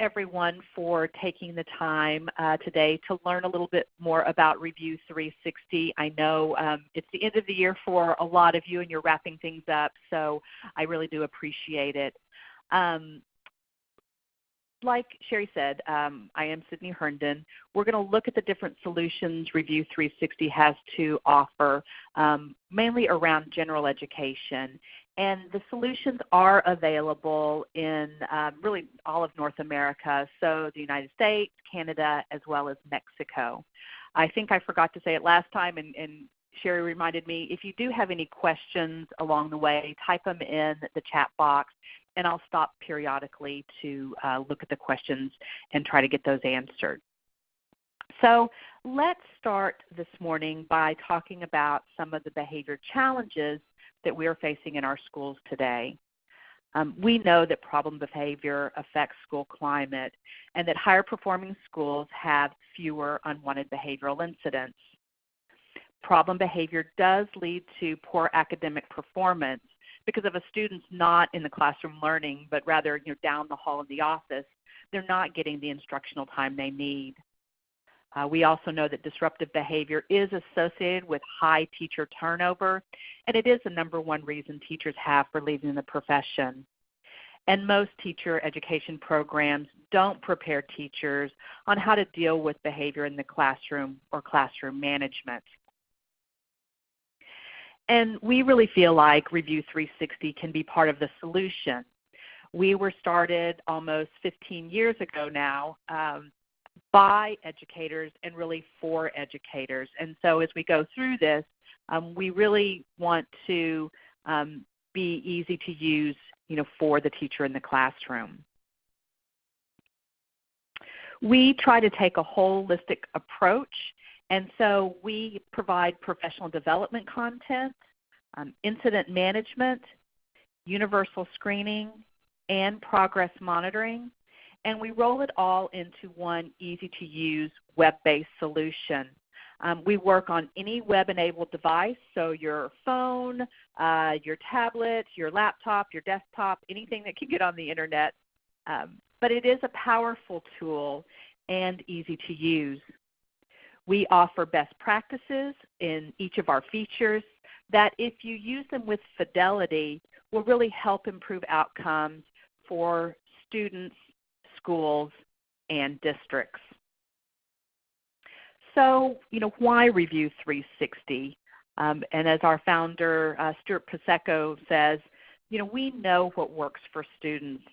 everyone for taking the time today to learn a little bit more about Review360. I know it's the end of the year for a lot of you and you're wrapping things up, so I really do appreciate it. Like Sherry said, I am Sydney Herndon. We're going to look at the different solutions Review360 has to offer, mainly around general education. And the solutions are available in really all of North America, so the United States, Canada, as well as Mexico. I think I forgot to say it last time, and Sherry reminded me, if you do have any questions along the way, type them in the chat box, and I'll stop periodically to look at the questions and try to get those answered. So let's start this morning by talking about some of the behavior challenges that we are facing in our schools today. We know that problem behavior affects school climate and that higher performing schools have fewer unwanted behavioral incidents. Problem behavior does lead to poor academic performance because of a student's not in the classroom learning, but rather down the hall in the office. They're not getting the instructional time they need. We also know that disruptive behavior is associated with high teacher turnover, and it is the #1 reason teachers have for leaving the profession. And most teacher education programs don't prepare teachers on how to deal with behavior in the classroom or classroom management. And we really feel like Review360 can be part of the solution. We were started almost 15 years ago now by educators and really for educators. And so as we go through this, we really want to be easy to use for the teacher in the classroom. We try to take a holistic approach, and so we provide professional development content, incident management, universal screening, and progress monitoring. And we roll it all into one easy-to-use web-based solution. We work on any web-enabled device, so your phone, your tablet, your laptop, your desktop, anything that can get on the internet. But it is a powerful tool and easy to use. We offer best practices in each of our features that, if you use them with fidelity, will really help improve outcomes for students, schools, and districts. So, why Review360? And as our founder, Stuart Pasecco, says, we know what works for students.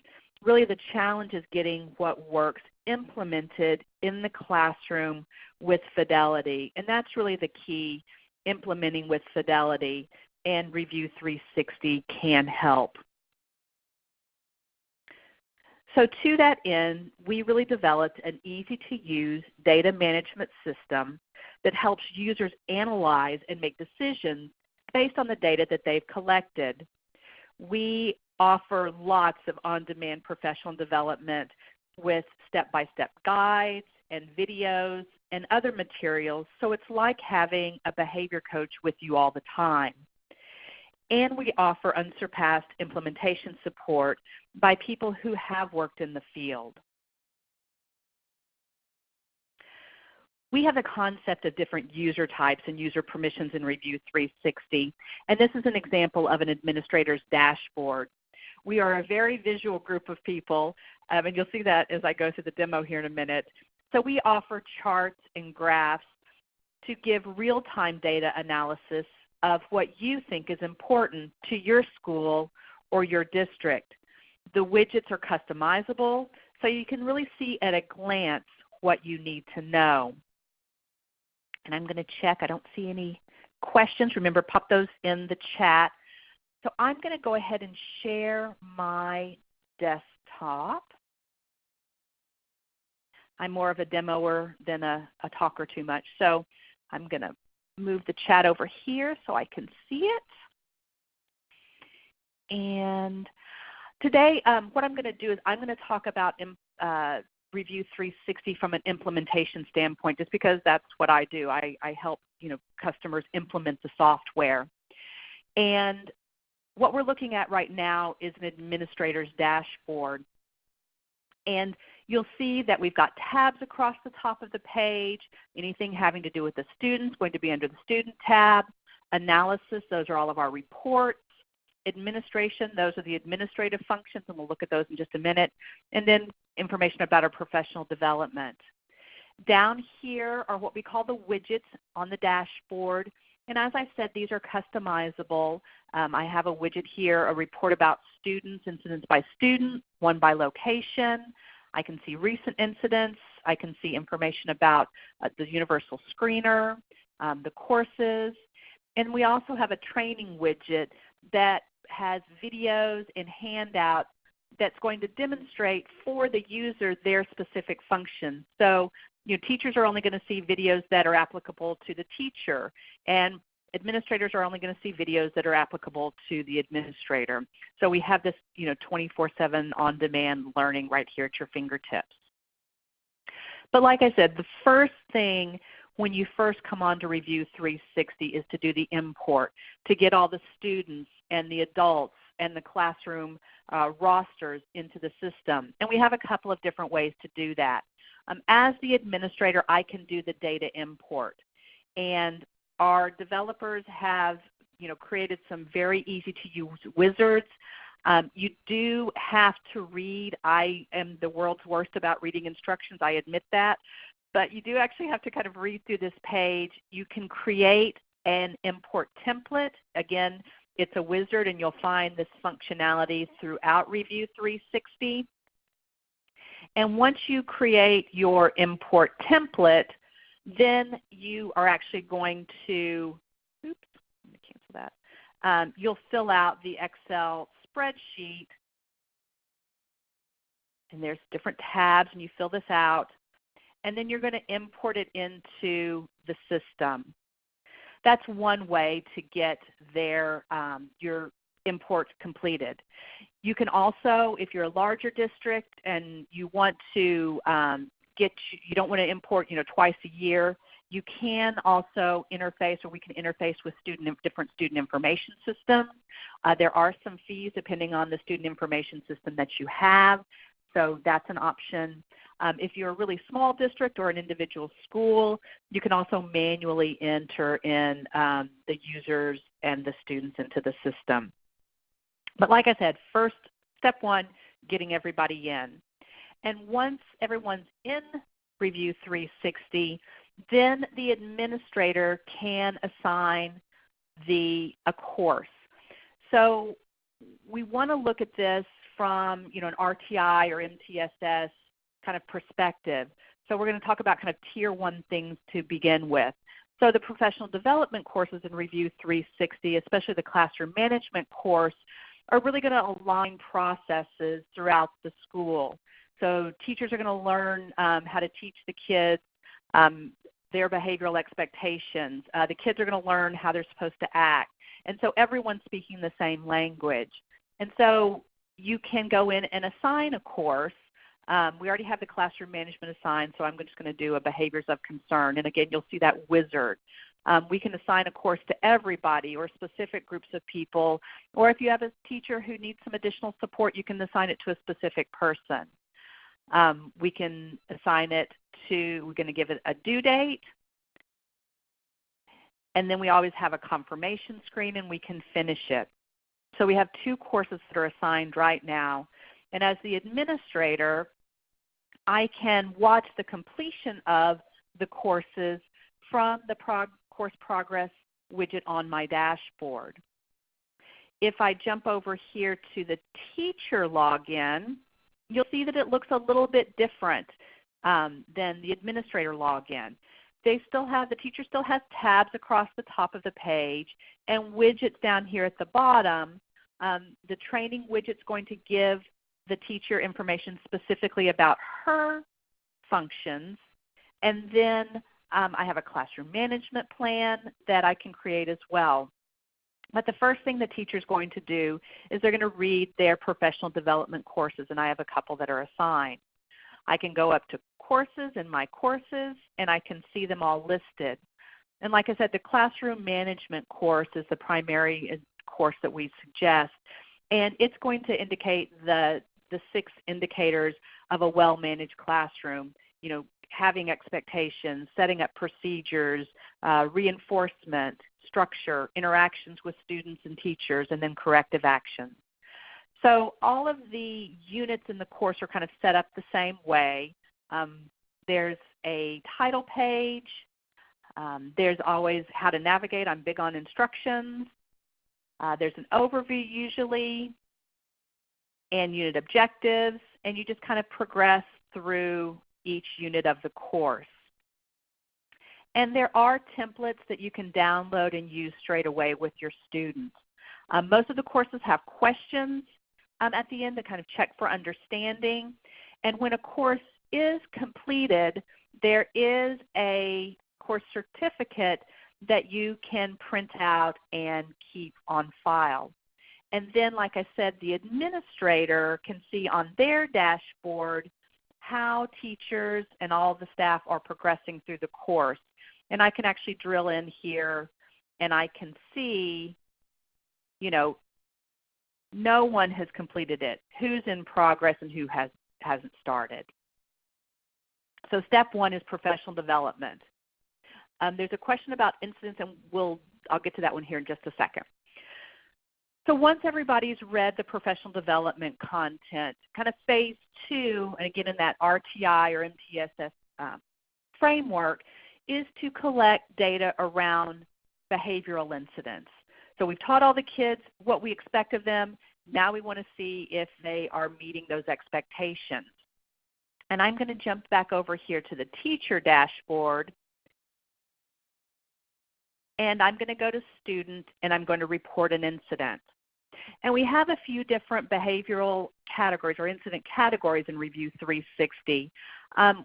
Really, the challenge is getting what works implemented in the classroom with fidelity. And that's really the key, implementing with fidelity, and Review360 can help. So to that end, we really developed an easy-to-use data management system that helps users analyze and make decisions based on the data that they've collected. We offer lots of on-demand professional development with step-by-step guides and videos and other materials, so it's like having a behavior coach with you all the time. And we offer unsurpassed implementation support by people who have worked in the field. We have a concept of different user types and user permissions in Review360, and this is an example of an administrator's dashboard. We are a very visual group of people, and you'll see that as I go through the demo here in a minute. So we offer charts and graphs to give real-time data analysis of what you think is important to your school or your district. The widgets are customizable, so you can really see at a glance what you need to know. And I'm going to check. I don't see any questions. Remember, pop those in the chat. So I'm going to go ahead and share my desktop. I'm more of a demoer than a talker too much. So I'm going to move the chat over here so I can see it. And today what I'm going to do is I'm going to talk about Review360 from an implementation standpoint, just because that's what I do. I help customers implement the software. And what we're looking at right now is an administrator's dashboard. And You'll see that we've got tabs across the top of the page. Anything having to do with the students going to be under the Student tab. Analysis, those are all of our reports. Administration, those are the administrative functions, and we'll look at those in just a minute. And then information about our professional development. Down here are what we call the widgets on the dashboard. And as I said, these are customizable. I have a widget here, a report about students, incidents by student, one by location. I can see recent incidents. I can see information about the universal screener, the courses. And we also have a training widget that has videos and handouts that's going to demonstrate for the user their specific functions. So, teachers are only going to see videos that are applicable to the teacher, and administrators are only going to see videos that are applicable to the administrator. So we have this 24/7 on-demand learning right here at your fingertips. But like I said, the first thing when you first come on to Review 360 is to do the import, to get all the students and the adults and the classroom rosters into the system. And we have a couple of different ways to do that. As the administrator, I can do the data import. And our developers have created some very easy to use wizards. You do have to read. I am the world's worst about reading instructions, I admit that. But you do actually have to kind of read through this page. You can create an import template. Again, it's a wizard, and you'll find this functionality throughout Review 360. And once you create your import template, then you are actually going to, oops, let me cancel that. You'll fill out the Excel spreadsheet, and there's different tabs, and you fill this out, and then you're going to import it into the system. That's one way to get your import completed. You can also, if you're a larger district and you want to you don't want to import twice a year, you can also interface, or we can interface with different student information systems. There are some fees depending on the student information system that you have, so that's an option. If you're a really small district or an individual school, you can also manually enter in the users and the students into the system. But like I said, first, step one, getting everybody in. And once everyone's in Review 360, then the administrator can assign a course. So we want to look at this from an RTI or MTSS kind of perspective. So we're going to talk about kind of Tier 1 things to begin with. So the professional development courses in Review 360, especially the classroom management course, are really going to align processes throughout the school. So teachers are going to learn how to teach the kids their behavioral expectations. The kids are going to learn how they're supposed to act. And so everyone's speaking the same language. And so you can go in and assign a course. We already have the classroom management assigned, so I'm just going to do a behaviors of concern. And again, you'll see that wizard. We can assign a course to everybody or specific groups of people. Or if you have a teacher who needs some additional support, you can assign it to a specific person. We can assign it to, we're going to give it a due date. And then we always have a confirmation screen, and we can finish it. So we have 2 courses that are assigned right now. And as the administrator, I can watch the completion of the courses from the course progress widget on my dashboard. If I jump over here to the teacher login, you'll see that it looks a little bit different than the administrator login. The teacher still has tabs across the top of the page and widgets down here at the bottom. The training widget's going to give the teacher information specifically about her functions. And then I have a classroom management plan that I can create as well. But the first thing the teacher is going to do is they're going to read their professional development courses, and I have a couple that are assigned. I can go up to courses and my courses, and I can see them all listed. And like I said, the classroom management course is the primary course that we suggest, and it's going to indicate the 6 indicators of a well-managed classroom, you know, having expectations, setting up procedures, reinforcement, structure, interactions with students and teachers, and then corrective actions. So all of the units in the course are kind of set up the same way. There's a title page. There's always how to navigate. I'm big on instructions. There's an overview usually, and unit objectives, and you just kind of progress through each unit of the course. And there are templates that you can download and use straight away with your students. Most of the courses have questions at the end to kind of check for understanding. And when a course is completed, there is a course certificate that you can print out and keep on file. And then, like I said, the administrator can see on their dashboard how teachers and all the staff are progressing through the course. And I can actually drill in here and I can see, you know, no one has completed it, who's in progress and who hasn't started. So step one is professional development. There's a question about incidents, and I'll get to that one here in just a second. So once everybody's read the professional development content, kind of phase two, and again in that RTI or MTSS framework, is to collect data around behavioral incidents. So we've taught all the kids what we expect of them. Now we want to see if they are meeting those expectations. And I'm going to jump back over here to the teacher dashboard. And I'm going to go to student, and I'm going to report an incident. And we have a few different behavioral categories or incident categories in Review 360.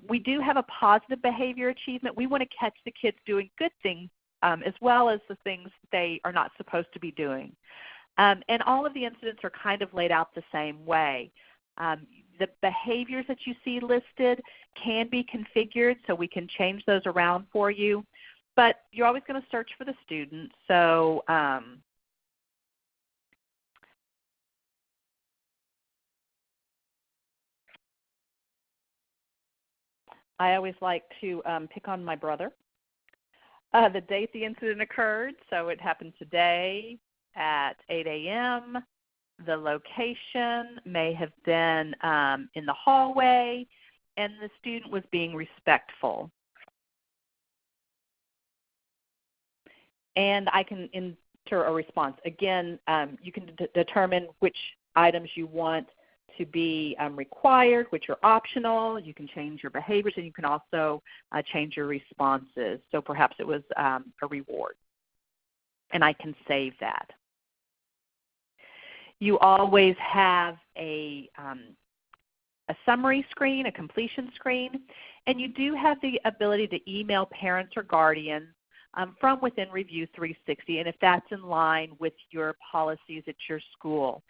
We do have a positive behavior achievement. We want to catch the kids doing good things as well as the things they are not supposed to be doing. And all of the incidents are kind of laid out the same way. The behaviors that you see listed can be configured, so we can change those around for you. But you're always going to search for the student. So I always like to pick on my brother. The date the incident occurred, so it happened today at 8 a.m. The location may have been in the hallway, and the student was being respectful. And I can enter a response. Again, you can determine which items you want to be required, which are optional. You can change your behaviors, and you can also change your responses. So perhaps it was a reward. And I can save that. You always have a summary screen, a completion screen, and you do have the ability to email parents or guardians from within Review 360, and if that's in line with your policies at your school.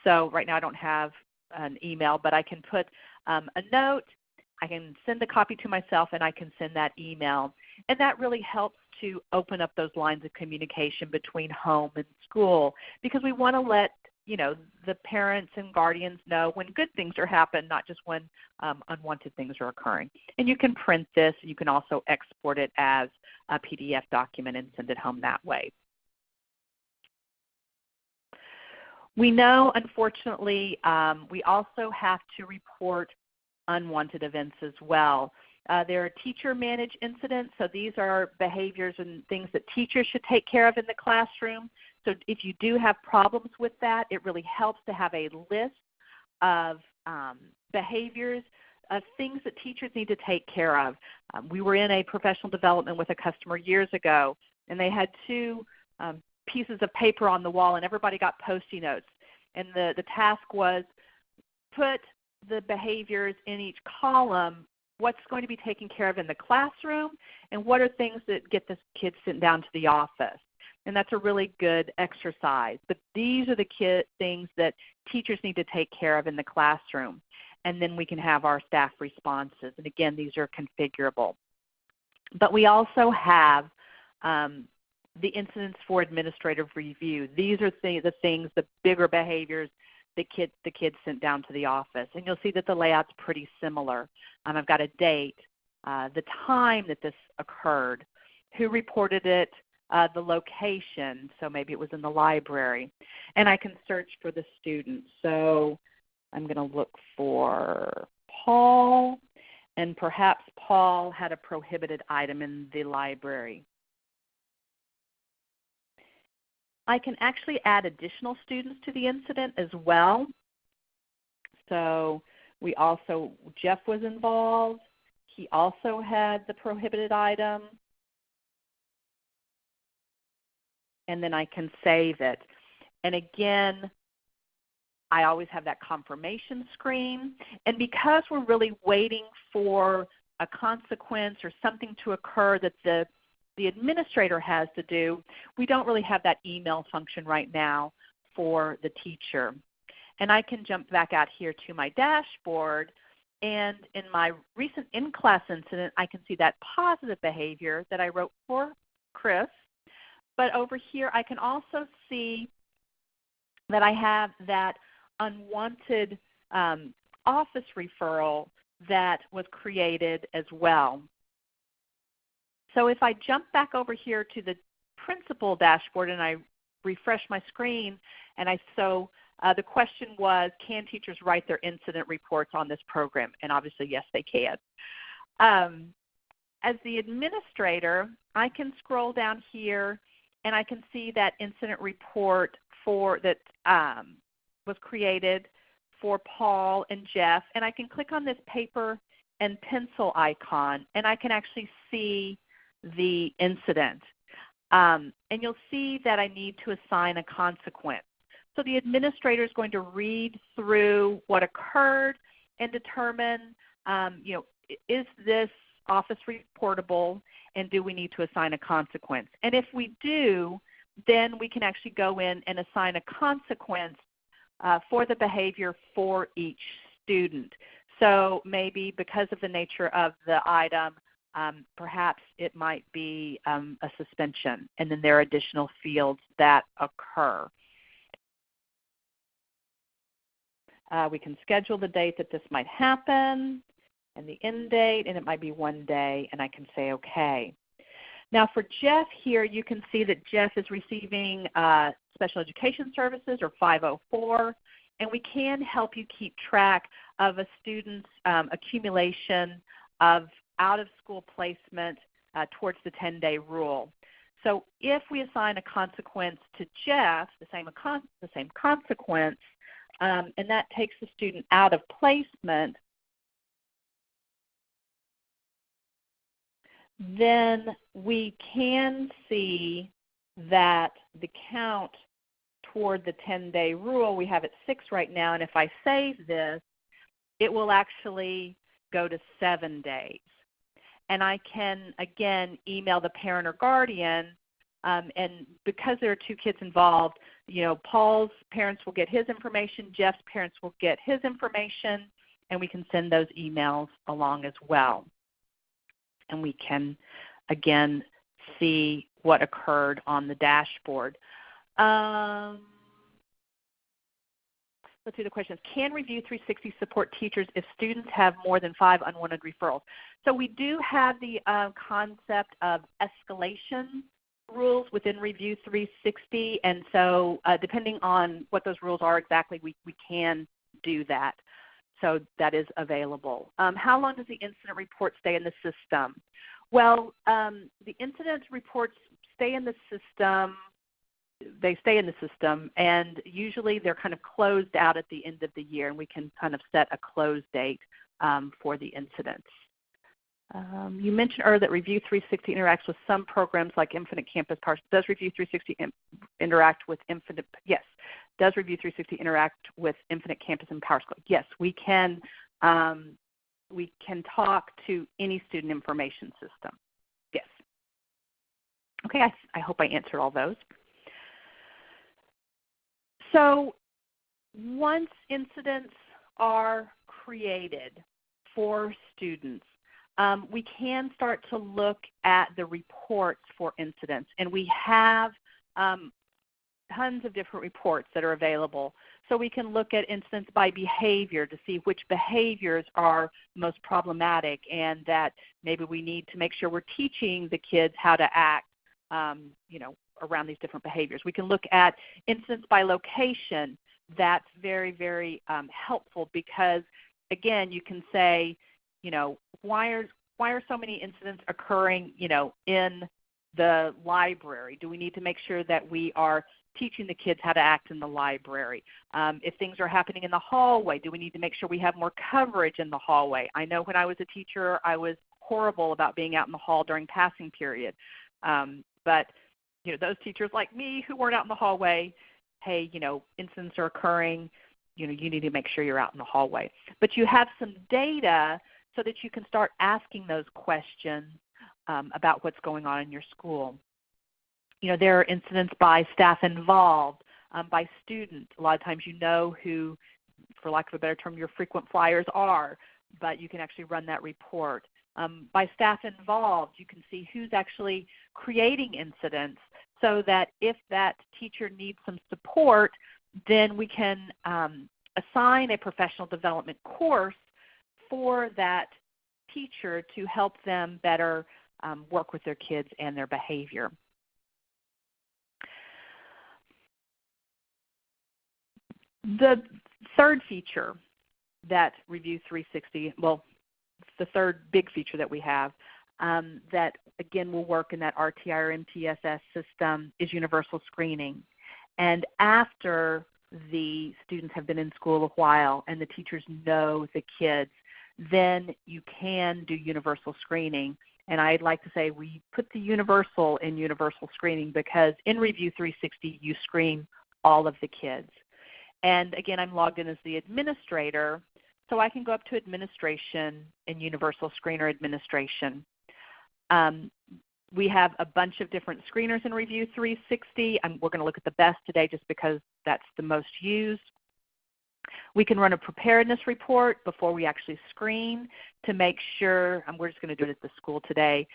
So right now I don't have an email, but I can put a note, I can send a copy to myself, and I can send that email. And that really helps to open up those lines of communication between home and school, because we want to let the parents and guardians know when good things are happening, not just when unwanted things are occurring. And you can print this. You can also export it as a PDF document and send it home that way. We know, unfortunately, we also have to report unwanted events as well. There are teacher-managed incidents, so these are behaviors and things that teachers should take care of in the classroom. So if you do have problems with that, it really helps to have a list of behaviors, of things that teachers need to take care of. We were in a professional development with a customer years ago, and they had two pieces of paper on the wall, and everybody got Post-it notes. And the task was put the behaviors in each column, what's going to be taken care of in the classroom, and what are things that get the kids sent down to the office. And that's a really good exercise. But these are the things that teachers need to take care of in the classroom. And then we can have our staff responses. And again, these are configurable. But we also have the incidents for administrative review. These are the things, the bigger behaviors the kids sent down to the office. And you'll see that the layout's pretty similar. I've got a date, the time that this occurred, who reported it, the location, so maybe it was in the library. And I can search for the student. So I'm going to look for Paul, and perhaps Paul had a prohibited item in the library. I can actually add additional students to the incident as well. So Jeff was involved. He also had the prohibited item. And then I can save it. And again, I always have that confirmation screen. And because we're really waiting for a consequence or something to occur that the administrator has to do, we don't really have that email function right now for the teacher. And I can jump back out here to my dashboard, and in my recent in-class incident, I can see that positive behavior that I wrote for Chris. But over here, I can also see that I have that unwanted office referral that was created as well. So if I jump back over here to the principal dashboard and I refresh my screen, and the question was, can teachers write their incident reports on this program? And obviously, yes, they can. As the administrator, I can scroll down here and I can see that incident report that was created for Paul and Jeff, and I can click on this paper and pencil icon, and I can actually see the incident. And you'll see that I need to assign a consequence. So the administrator is going to read through what occurred and determine, is this office reportable, and do we need to assign a consequence? And if we do, then we can actually go in and assign a consequence for the behavior for each student. So maybe because of the nature of the item, perhaps it might be a suspension, and then there are additional fields that occur. We can schedule the date that this might happen and the end date, and it might be 1 day, and I can say OK. Now for Jeff here, you can see that Jeff is receiving special education services, or 504, and we can help you keep track of a student's accumulation of out-of-school placement towards the 10-day rule. So if we assign a consequence to Jeff, the same consequence, and that takes the student out of placement, then we can see that the count toward the 10-day rule, we have it 6 right now, and if I save this, it will actually go to 7 days. And I can, again, email the parent or guardian, and because there are 2 kids involved, Paul's parents will get his information, Jeff's parents will get his information, and we can send those emails along as well. And we can, again, see what occurred on the dashboard. Let's do the questions. Can Review360 support teachers if students have more than 5 unwanted referrals? So we do have the concept of escalation rules within Review360, and so depending on what those rules are exactly, we can do that. So that is available. How long does the incident report stay in the system? Well, the incident reports stay in the system. They stay in the system, and usually they're kind of closed out at the end of the year, and we can kind of set a close date for the incidents. You mentioned earlier that Review360 interacts with some programs like Infinite Campus PowerSchool. Does Review360 interact with Infinite? Yes. Does Review360 interact with Infinite Campus and PowerSchool? Yes, we can talk to any student information system. Yes. Okay, I hope I answered all those. So once incidents are created for students, we can start to look at the reports for incidents, and we have tons of different reports that are available. So we can look at incidents by behavior to see which behaviors are most problematic and that maybe we need to make sure we're teaching the kids how to act around these different behaviors. We can look at incidents by location. That's very, very helpful because, again, you can say, why are so many incidents occurring, in the library? Do we need to make sure that we are teaching the kids how to act in the library? If things are happening in the hallway, do we need to make sure we have more coverage in the hallway? I know when I was a teacher, I was horrible about being out in the hall during passing period. But those teachers like me who weren't out in the hallway, hey, incidents are occurring, you need to make sure you're out in the hallway. But you have some data so that you can start asking those questions about what's going on in your school. There are incidents by staff involved, by students. A lot of times who, for lack of a better term, your frequent flyers are, but you can actually run that report. By staff involved, you can see who's actually creating incidents so that if that teacher needs some support, then we can assign a professional development course for that teacher to help them better work with their kids and their behavior. The third feature that Review360, the third big feature that we have that, again, will work in that RTI or MTSS system is universal screening. And after the students have been in school a while and the teachers know the kids, then you can do universal screening. And I'd like to say we put the universal in universal screening because in Review360 you screen all of the kids. And again, I'm logged in as the administrator, so I can go up to administration and universal screener administration. We have a bunch of different screeners in Review360. We're going to look at the best today just because that's the most used. We can run a preparedness report before we actually screen to make sure, we're just going to do it at the school today,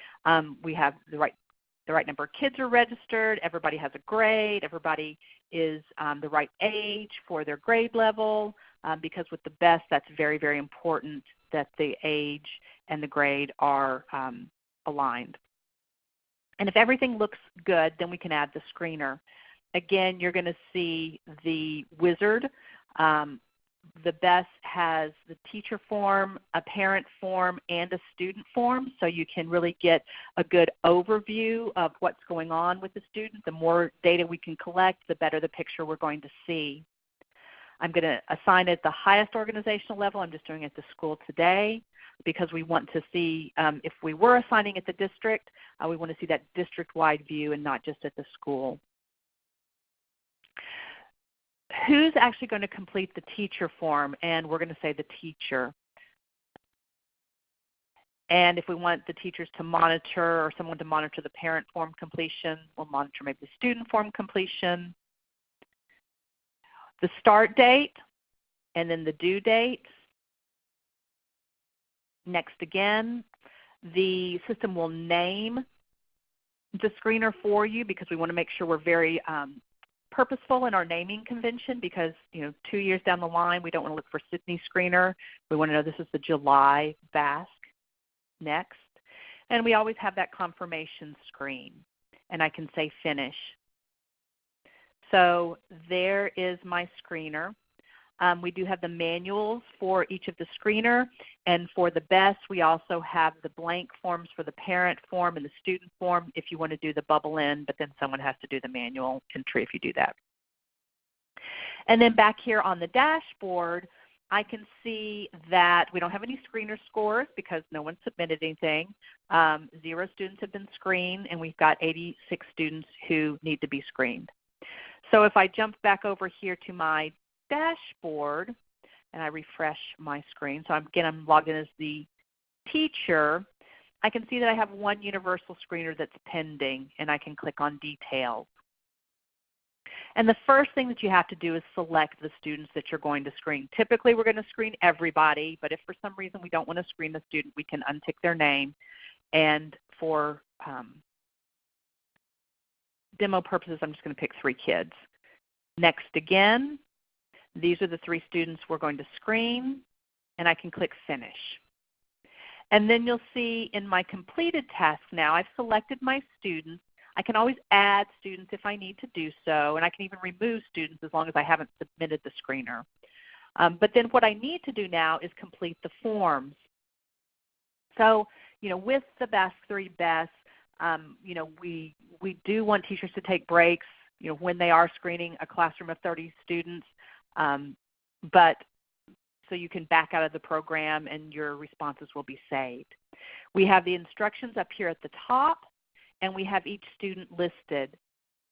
we have the right number of kids are registered, everybody has a grade, everybody is the right age for their grade level, because with the best, that's very, very important that the age and the grade are aligned. And if everything looks good, then we can add the screener. Again, you're going to see the wizard. The BEST has the teacher form, a parent form, and a student form, so you can really get a good overview of what's going on with the student. The more data we can collect, the better the picture we're going to see. I'm going to assign it at the highest organizational level. I'm just doing it at the school today because we want to see, if we were assigning at the district, we want to see that district-wide view and not just at the school. Who's actually going to complete the teacher form? And we're going to say the teacher. And if we want the teachers to monitor or someone to monitor the parent form completion, we'll monitor maybe the student form completion. The start date and then the due date. Next again, the system will name the screener for you because we want to make sure we're very purposeful in our naming convention because 2 years down the line we don't want to look for Sydney screener. We want to know this is the July Basque next. And we always have that confirmation screen. And I can say finish. So there is my screener. We do have the manuals for each of the screener. And for the BEST, we also have the blank forms for the parent form and the student form if you want to do the bubble in, but then someone has to do the manual entry if you do that. And then back here on the dashboard, I can see that we don't have any screener scores because no one submitted anything. 0 students have been screened, and we've got 86 students who need to be screened. So if I jump back over here to my dashboard and I refresh my screen, so again I'm logged in as the teacher, I can see that I have one universal screener that's pending, and I can click on details. And the first thing that you have to do is select the students that you're going to screen. Typically we're going to screen everybody, but if for some reason we don't want to screen the student, we can untick their name. And for demo purposes, I'm just going to pick 3 kids. Next again. These are the 3 students we're going to screen, and I can click Finish. And then you'll see in my completed task now, I've selected my students. I can always add students if I need to do so, and I can even remove students as long as I haven't submitted the screener. But then what I need to do now is complete the forms. So, with the BASC-3 BESS, we do want teachers to take breaks, when they are screening a classroom of 30 students, but so you can back out of the program and your responses will be saved. We have the instructions up here at the top, and we have each student listed.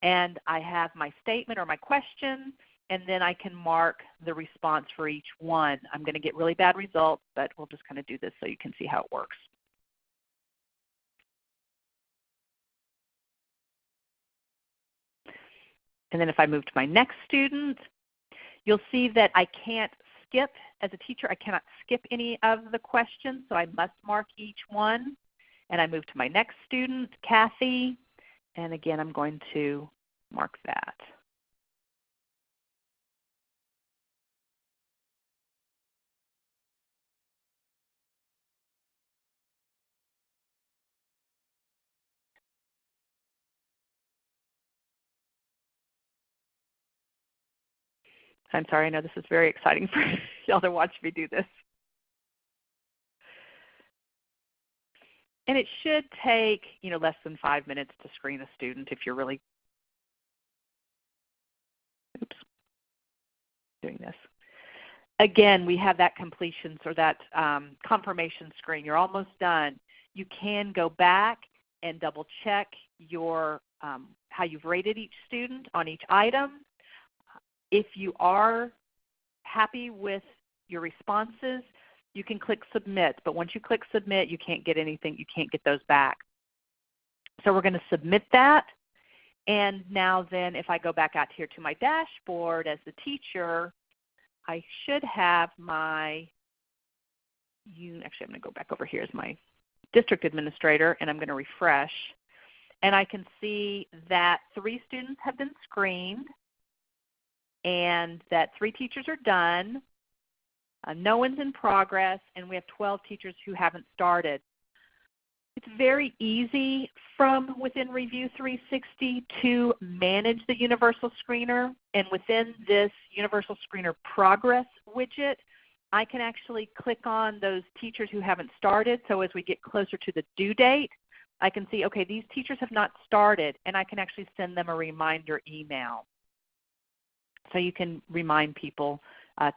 And I have my statement or my question, and then I can mark the response for each one. I'm going to get really bad results, but we'll just kind of do this so you can see how it works. And then if I move to my next student, you'll see that I can't skip, as a teacher, I cannot skip any of the questions, so I must mark each one. And I move to my next student, Kathy, and again I'm going to mark that. I'm sorry, I know this is very exciting for y'all to watch me do this. And it should take, less than 5 minutes to screen a student if you're really, doing this. Again, we have that completion or that confirmation screen. You're almost done. You can go back and double check your how you've rated each student on each item. If you are happy with your responses, you can click Submit. But once you click Submit, you can't get anything. You can't get those back. So we're going to submit that. And now then, if I go back out here to my dashboard as the teacher, I should have my, actually I'm going to go back over here as my district administrator, and I'm going to refresh. And I can see that 3 students have been screened and that 3 teachers are done. No one's in progress, and we have 12 teachers who haven't started. It's very easy from within Review360 to manage the Universal Screener, and within this Universal Screener Progress widget, I can actually click on those teachers who haven't started. So as we get closer to the due date, I can see, okay, these teachers have not started, and I can actually send them a reminder email. So you can remind people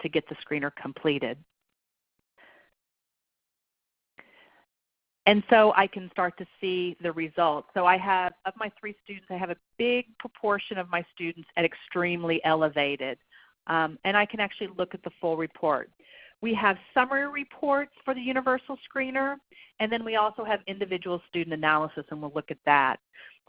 to get the screener completed. And so I can start to see the results. So I have, of my 3 students, I have a big proportion of my students at extremely elevated. And I can actually look at the full report. We have summary reports for the Universal Screener, and then we also have individual student analysis, and we'll look at that.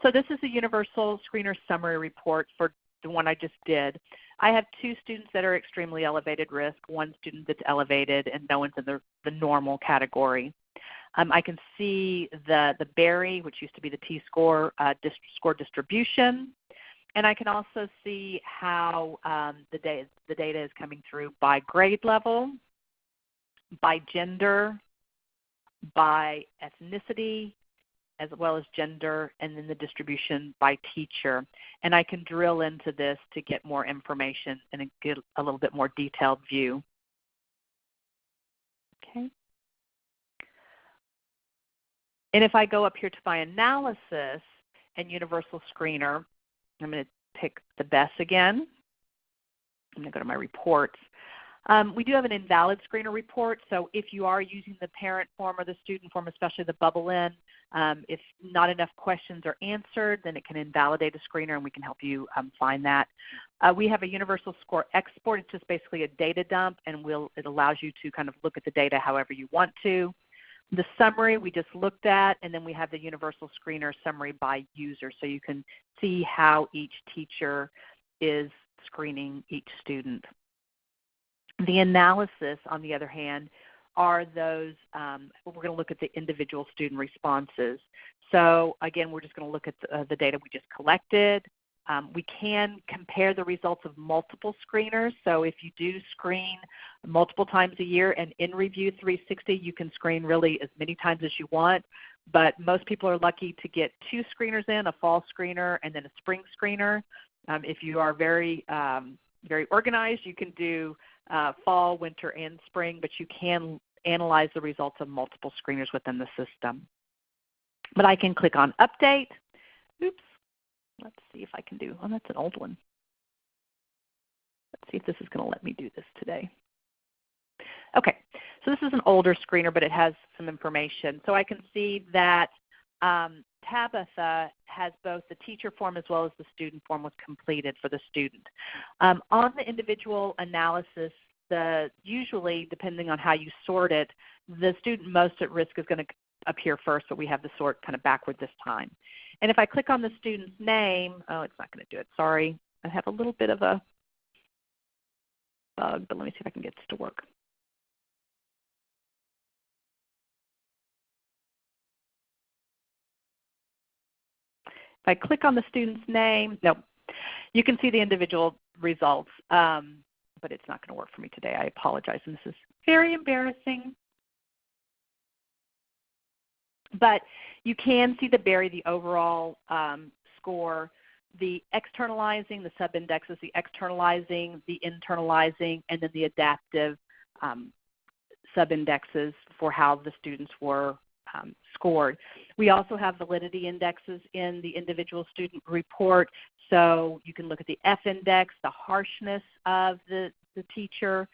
So this is the Universal Screener summary report for the one I just did. I have 2 students that are extremely elevated risk, 1 student that's elevated, and no one's in the normal category. I can see the Berry, which used to be the T-score, score distribution. And I can also see how the data is coming through by grade level, by gender, by ethnicity, as well as gender, and then the distribution by teacher. And I can drill into this to get more information and get a little bit more detailed view. Okay. And if I go up here to my analysis and Universal Screener, I'm going to pick the BESS again. I'm going to go to my reports. We do have an invalid screener report, so if you are using the parent form or the student form, especially the bubble in, if not enough questions are answered, then it can invalidate a screener, and we can help you find that. We have a Universal Score Export. It's just basically a data dump, and it allows you to kind of look at the data however you want to. The summary we just looked at, and then we have the Universal Screener summary by user, so you can see how each teacher is screening each student. The analysis, on the other hand, are those, we're going to look at the individual student responses. So again, we're just going to look at the data we just collected. We can compare the results of multiple screeners. So if you do screen multiple times a year, and in Review360 you can screen really as many times as you want, but most people are lucky to get 2 screeners in, a fall screener and then a spring screener. If you are very, very organized, you can do fall, winter, and spring, but you can analyze the results of multiple screeners within the system. But I can click on Update. Oops. Let's see if I can do, oh, that's an old one. Let's see if this is going to let me do this today. Okay, so this is an older screener, but it has some information. So I can see that Tabitha has both the teacher form as well as the student form was completed for the student. On the individual analysis, usually, depending on how you sort it, the student most at risk is going to appear first, but we have the sort kind of backward this time. And if I click on the student's name, oh, it's not going to do it. Sorry. I have a little bit of a bug, but let me see if I can get this to work. If I click on the student's name, no, you can see the individual results, but it's not going to work for me today. I apologize, and this is very embarrassing. But you can see the overall score, the externalizing, the sub-indexes, the externalizing, the internalizing, and then the adaptive sub-indexes for how the students were scored. We also have validity indexes in the individual student report. So you can look at the F index, the harshness of the teacher.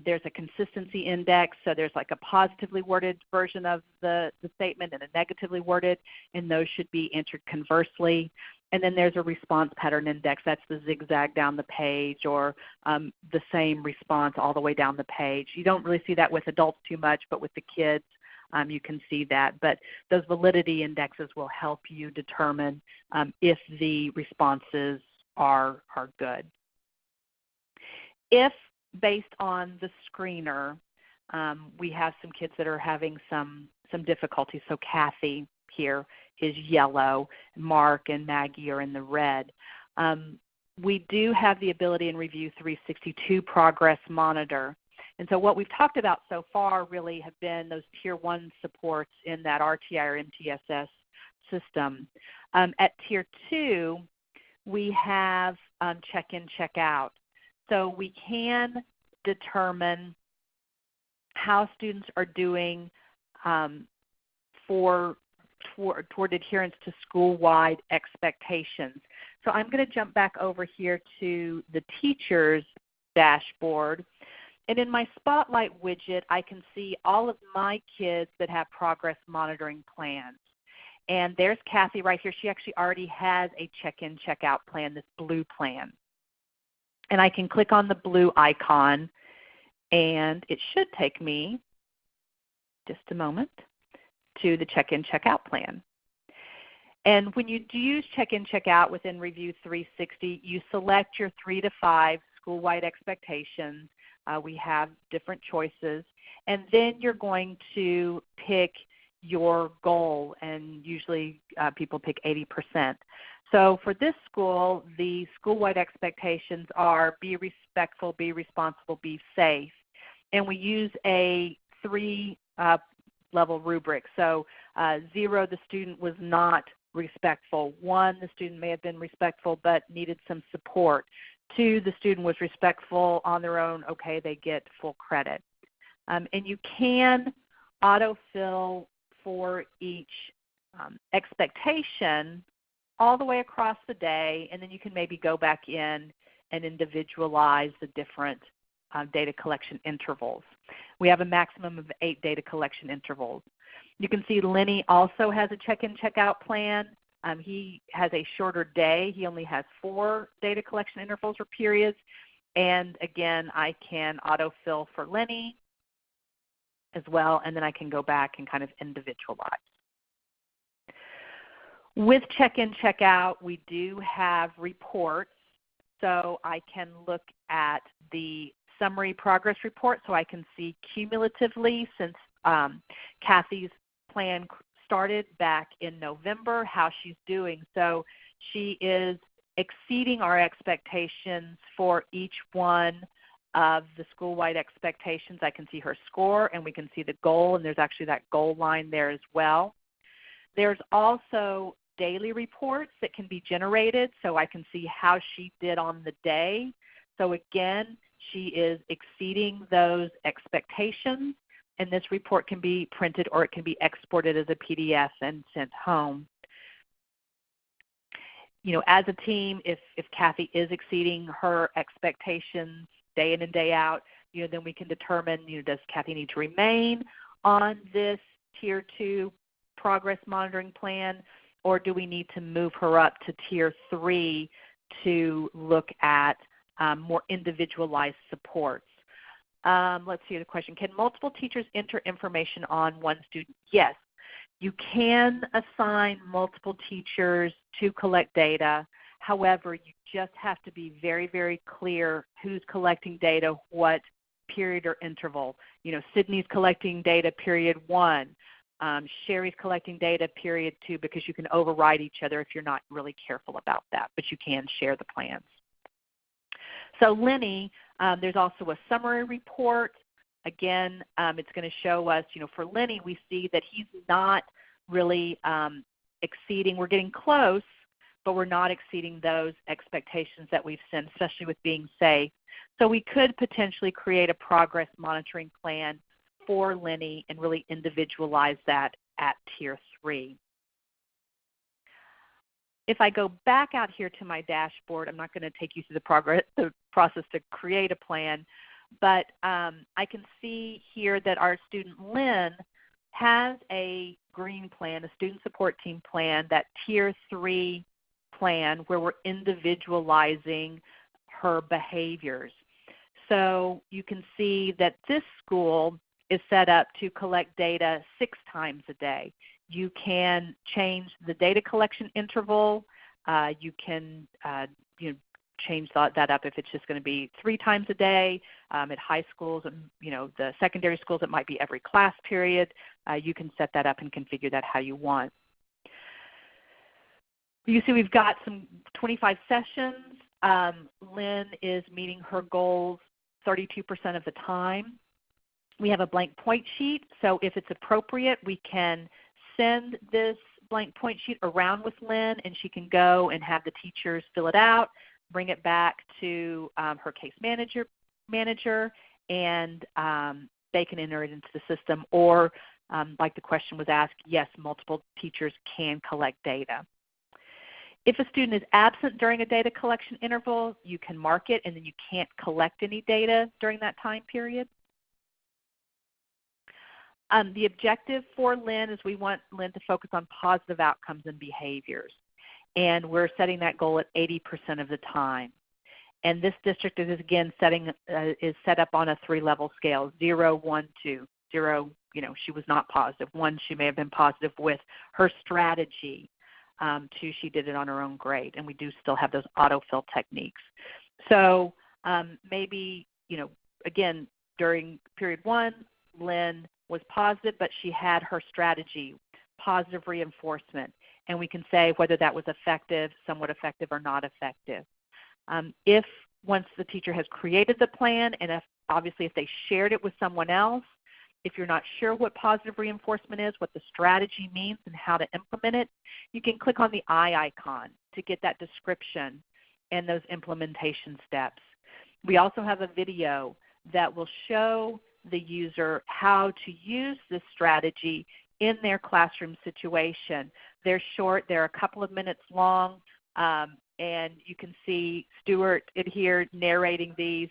There's a consistency index, so there's like a positively worded version of the statement and a negatively worded, and those should be entered conversely. And then there's a response pattern index. That's the zigzag down the page, or the same response all the way down the page. You don't really see that with adults too much, but with the kids you can see that. But those validity indexes will help you determine if the responses are good. If based on the screener, we have some kids that are having some difficulty. So Kathy here is yellow, Mark and Maggie are in the red. We do have the ability in Review360 to progress monitor. And so what we've talked about so far really have been those Tier 1 supports in that RTI or MTSS system. At Tier 2, we have check-in, check-out. So we can determine how students are doing toward adherence to school-wide expectations. So I'm going to jump back over here to the teacher's dashboard. And in my Spotlight widget, I can see all of my kids that have progress monitoring plans. And there's Kathy right here. She actually already has a check-in, check-out plan, this blue plan. And I can click on the blue icon, and it should take me, just a moment, to the check-in, check-out plan. And when you do use check-in, check-out within Review360, you select your 3 to 5 school-wide expectations. We have different choices. And then you're going to pick your goal, and usually people pick 80%. So for this school, the school-wide expectations are be respectful, be responsible, be safe. And we use a 3-level rubric. So 0, the student was not respectful. 1, the student may have been respectful but needed some support. 2, the student was respectful on their own. Okay, they get full credit. And you can autofill for each expectation all the way across the day, and then you can maybe go back in and individualize the different data collection intervals. We have a maximum of 8 data collection intervals. You can see Lenny also has a check-in, check-out plan. He has a shorter day. He only has 4 data collection intervals or periods. And again, I can autofill for Lenny as well, and then I can go back and kind of individualize. With check-in, check-out, we do have reports. So I can look at the summary progress report, so I can see cumulatively since Kathy's plan started back in November how she's doing. So she is exceeding our expectations for each one of the school-wide expectations. I can see her score, and we can see the goal, and there's actually that goal line there as well. There's also daily reports that can be generated, so I can see how she did on the day. So again, she is exceeding those expectations, and this report can be printed or it can be exported as a PDF and sent home. You know, as a team, if Kathy is exceeding her expectations day in and day out, you know, then we can determine, you know, does Kathy need to remain on this Tier 2 progress monitoring plan, or do we need to move her up to Tier 3 to look at more individualized supports? Let's see the question. Can multiple teachers enter information on one student? Yes. You can assign multiple teachers to collect data. However, you just have to be very, very clear who's collecting data, what period or interval. You know, Sydney's collecting data period 1. Sherry's collecting data period 2, because you can override each other if you're not really careful about that, but you can share the plans. So Lenny, there's also a summary report. Again, it's going to show us, you know, for Lenny, we see that he's not really exceeding. We're getting close, but we're not exceeding those expectations that we've set, especially with being safe. So we could potentially create a progress monitoring plan for Lenny and really individualize that at Tier 3. If I go back out here to my dashboard, I'm not going to take you through the process to create a plan, but I can see here that our student Lynn has a green plan, a student support team plan, that Tier 3 plan where we're individualizing her behaviors. So you can see that this school is set up to collect data 6 times a day. You can change the data collection interval. You can change that up if it's just going to be 3 times a day. At high schools, you know, the secondary schools, it might be every class period. You can set that up and configure that how you want. You see we've got some 25 sessions. Lynn is meeting her goals 32% of the time. We have a blank point sheet, so if it's appropriate, we can send this blank point sheet around with Lynn, and she can go and have the teachers fill it out, bring it back to her case manager, and they can enter it into the system. Or, like the question was asked, yes, multiple teachers can collect data. If a student is absent during a data collection interval, you can mark it, and then you can't collect any data during that time period. The objective for Lynn is we want Lynn to focus on positive outcomes and behaviors. And we're setting that goal at 80% of the time. And this district is, again, is set up on a 3-level scale, 0, 1, 2. 0, you know, she was not positive. 1, she may have been positive with her strategy. 2, she did it on her own grade. And we do still have those autofill techniques. So maybe, you know, again, during period 1, Lynn was positive, but she had her strategy, positive reinforcement. And we can say whether that was effective, somewhat effective, or not effective. If once the teacher has created the plan, and obviously if they shared it with someone else, if you're not sure what positive reinforcement is, what the strategy means, and how to implement it, you can click on the eye icon to get that description and those implementation steps. We also have a video that will show the user how to use this strategy in their classroom situation. They're short, they're a couple of minutes long, and you can see Stuart in here narrating these.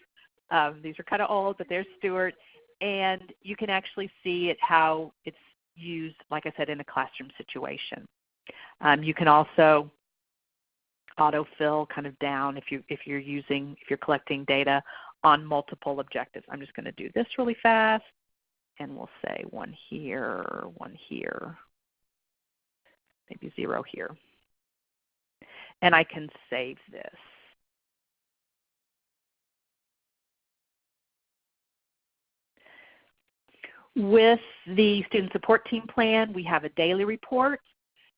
These are kind of old, but there's Stuart, and you can actually see it how it's used, like I said, in a classroom situation. You can also autofill kind of down if you're collecting data on multiple objectives. I'm just going to do this really fast, and we'll say 1 here, 1 here, maybe 0 here. And I can save this. With the student support team plan, we have a daily report.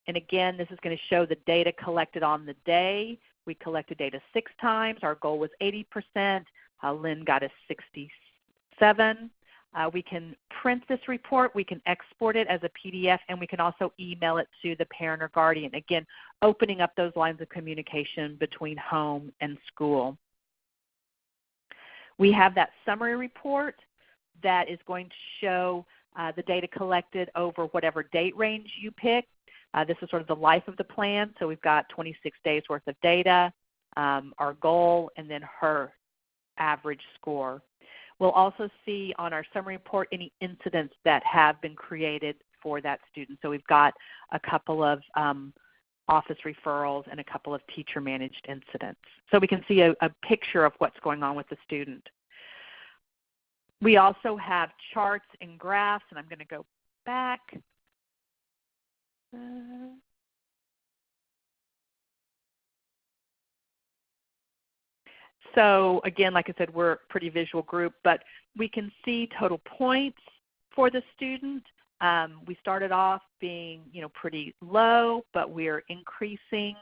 And again, this is going to show the data collected on the day. We collected data 6 times. Our goal was 80%. Lynn got us 67. We can print this report, we can export it as a PDF, and we can also email it to the parent or guardian, again, opening up those lines of communication between home and school. We have that summary report that is going to show the data collected over whatever date range you pick. This is sort of the life of the plan, so we've got 26 days worth of data, our goal, and then her average score. We'll also see on our summary report any incidents that have been created for that student. So we've got a couple of office referrals and a couple of teacher-managed incidents. So we can see a picture of what's going on with the student. We also have charts and graphs, and I'm going to go back. So again, like I said, we're a pretty visual group, but we can see total points for the student. We started off being pretty low, but we're increasing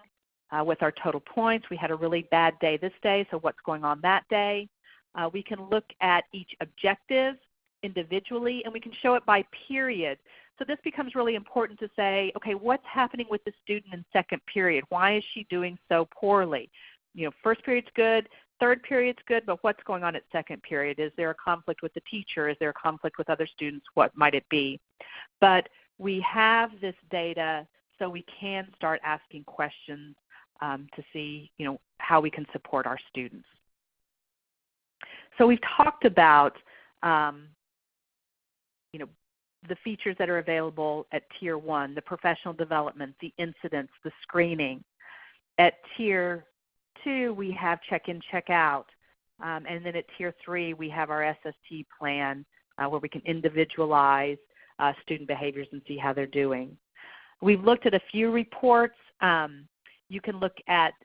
with our total points. We had a really bad day this day, so what's going on that day? We can look at each objective individually, and we can show it by period. So this becomes really important to say, okay, what's happening with the student in second period? Why is she doing so poorly? First period's good, third period's good, but what's going on at second period? Is there a conflict with the teacher? Is there a conflict with other students? What might it be? But we have this data so we can start asking questions to see how we can support our students. So we've talked about the features that are available at Tier 1, the professional development, the incidents, the screening. At Tier 2, we have check-in, check-out. And then at Tier 3, we have our SST plan where we can individualize student behaviors and see how they're doing. We've looked at a few reports. You can look at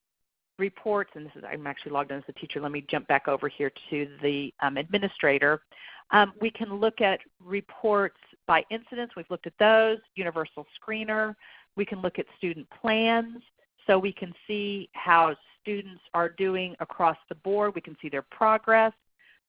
reports, and I'm actually logged in as a teacher. Let me jump back over here to the administrator. We can look at reports by incidents. We've looked at those, universal screener. We can look at student plans, so we can see how students are doing across the board. We can see their progress.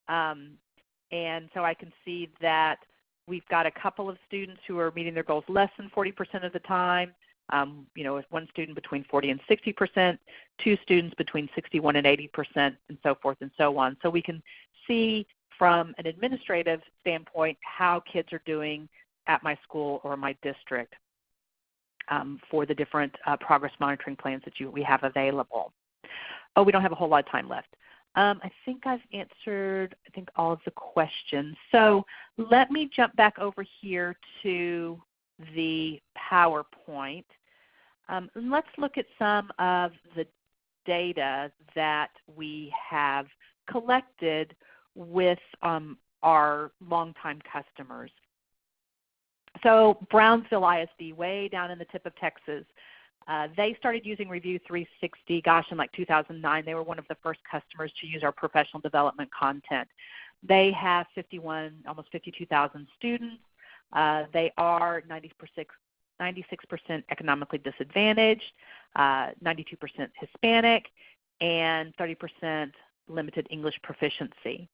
And so I can see that we've got a couple of students who are meeting their goals less than 40% of the time. One student between 40 and 60%, 2 students between 61 and 80%, and so forth and so on. So we can see from an administrative standpoint how kids are doing at my school or my district for the different progress monitoring plans that we have available. Oh, we don't have a whole lot of time left. I think I've answered, all of the questions. So let me jump back over here to the PowerPoint. Let's look at some of the data that we have collected with our longtime customers. So Brownsville ISD, way down in the tip of Texas, they started using Review360, in like 2009. They were one of the first customers to use our professional development content. They have almost 52,000 students. They are 96% economically disadvantaged, 92% Hispanic, and 30% limited English proficiency.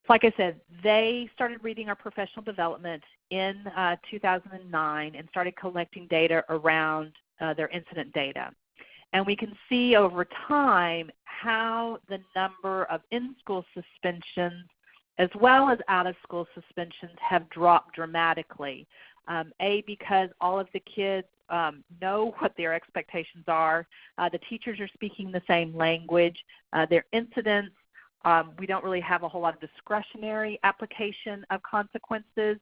Like I said, they started reading our professional development in 2009 and started collecting data around their incident data. And we can see over time how the number of in-school suspensions as well as out-of-school suspensions have dropped dramatically. Because all of the kids know what their expectations are. The teachers are speaking the same language. Their incidents, we don't really have a whole lot of discretionary application of consequences.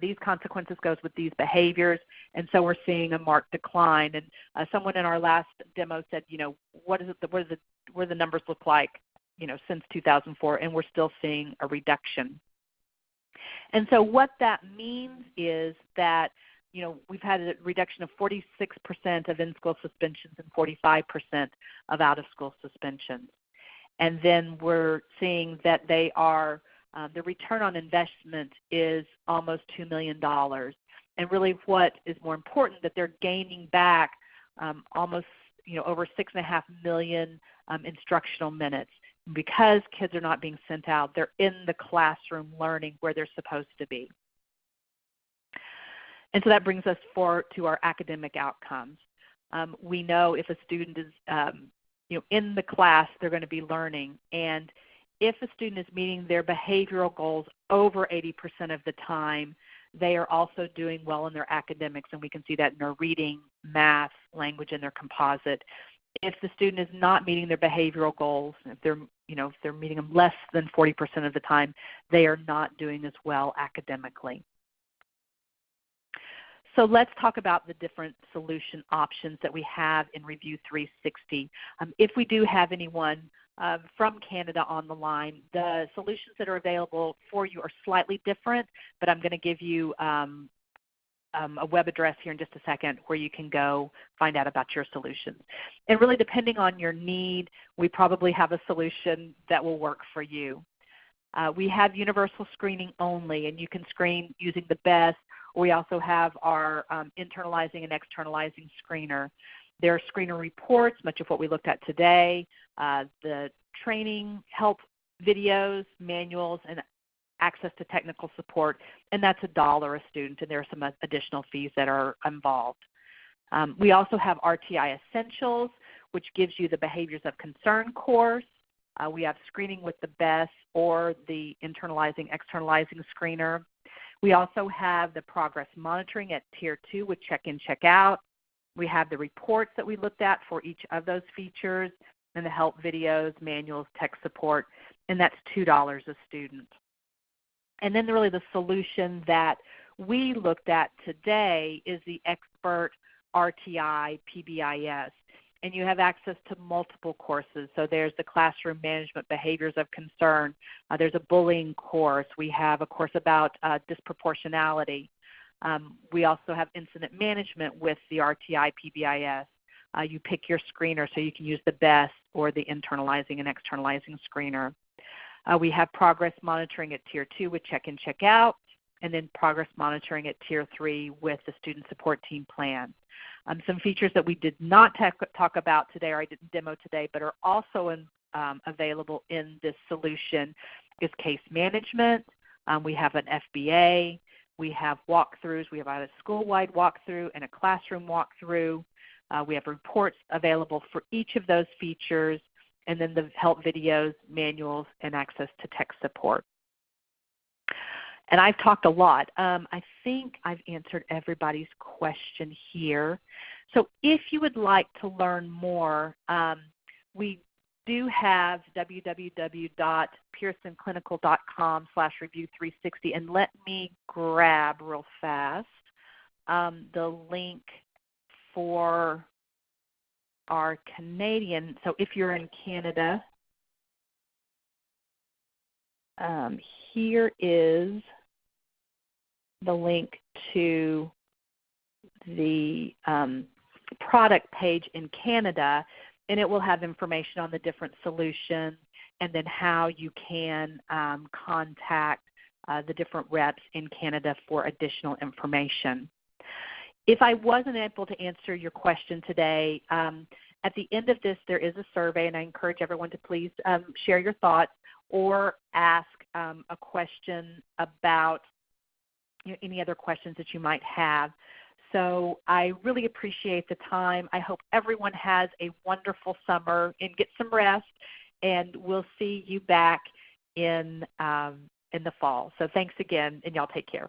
These consequences goes with these behaviors, and so we're seeing a marked decline. And someone in our last demo said, what do the numbers look like, since 2004, and we're still seeing a reduction. And so what that means is that, we've had a reduction of 46% of in-school suspensions and 45% of out-of-school suspensions. And then we're seeing that they are, the return on investment is almost $2 million. And really what is more important, that they're gaining back almost over 6.5 million instructional minutes. Because kids are not being sent out, they're in the classroom learning where they're supposed to be. And so that brings us to our academic outcomes. We know if a student is in the class, they're going to be learning. And if a student is meeting their behavioral goals over 80% of the time, they are also doing well in their academics, and we can see that in their reading, math, language, and their composite. If the student is not meeting their behavioral goals, if they're meeting them less than 40% of the time, they are not doing as well academically. So let's talk about the different solution options that we have in Review360. If we do have anyone from Canada on the line, the solutions that are available for you are slightly different, but I'm going to give you a web address here in just a second where you can go find out about your solutions. And really, depending on your need, we probably have a solution that will work for you. We have universal screening only, and you can screen using the BEST. We also have our internalizing and externalizing screener. There are screener reports, much of what we looked at today, the training, help videos, manuals, and access to technical support, and that's $1 a student, and there are some additional fees that are involved. We also have RTI Essentials, which gives you the Behaviors of Concern course. We have screening with the BEST or the internalizing, externalizing screener. We also have the progress monitoring at Tier 2 with CheckinCheckout. We have the reports that we looked at for each of those features, and the help videos, manuals, tech support, and that's $2 a student. And then really the solution that we looked at today is the Expert RTI PBIS. And you have access to multiple courses. So there's the Classroom Management Behaviors of Concern. There's a bullying course. We have a course about disproportionality. We also have incident management with the RTI PBIS. You pick your screener, so you can use the BEST or the internalizing and externalizing screener. We have progress monitoring at Tier 2 with CheckinCheckout, and then progress monitoring at Tier 3 with the Student Support Team Plan. Some features that we did not talk about today, or I didn't demo today, but are also available in this solution is case management. We have an FBA. We have walkthroughs. We have a school-wide walkthrough and a classroom walkthrough. We have reports available for each of those features, and then the help videos, manuals, and access to tech support. And I've talked a lot. I think I've answered everybody's question here. So if you would like to learn more, we do have www.pearsonclinical.com/review360, and let me grab real fast the link for our Canadian. So if you're in Canada, here is the link to the product page in Canada, and it will have information on the different solutions and then how you can contact the different reps in Canada for additional information. If I wasn't able to answer your question today, at the end of this there is a survey, and I encourage everyone to please share your thoughts or ask a question about any other questions that you might have. So I really appreciate the time. I hope everyone has a wonderful summer and get some rest, and we'll see you back in the fall. So thanks again, and y'all take care.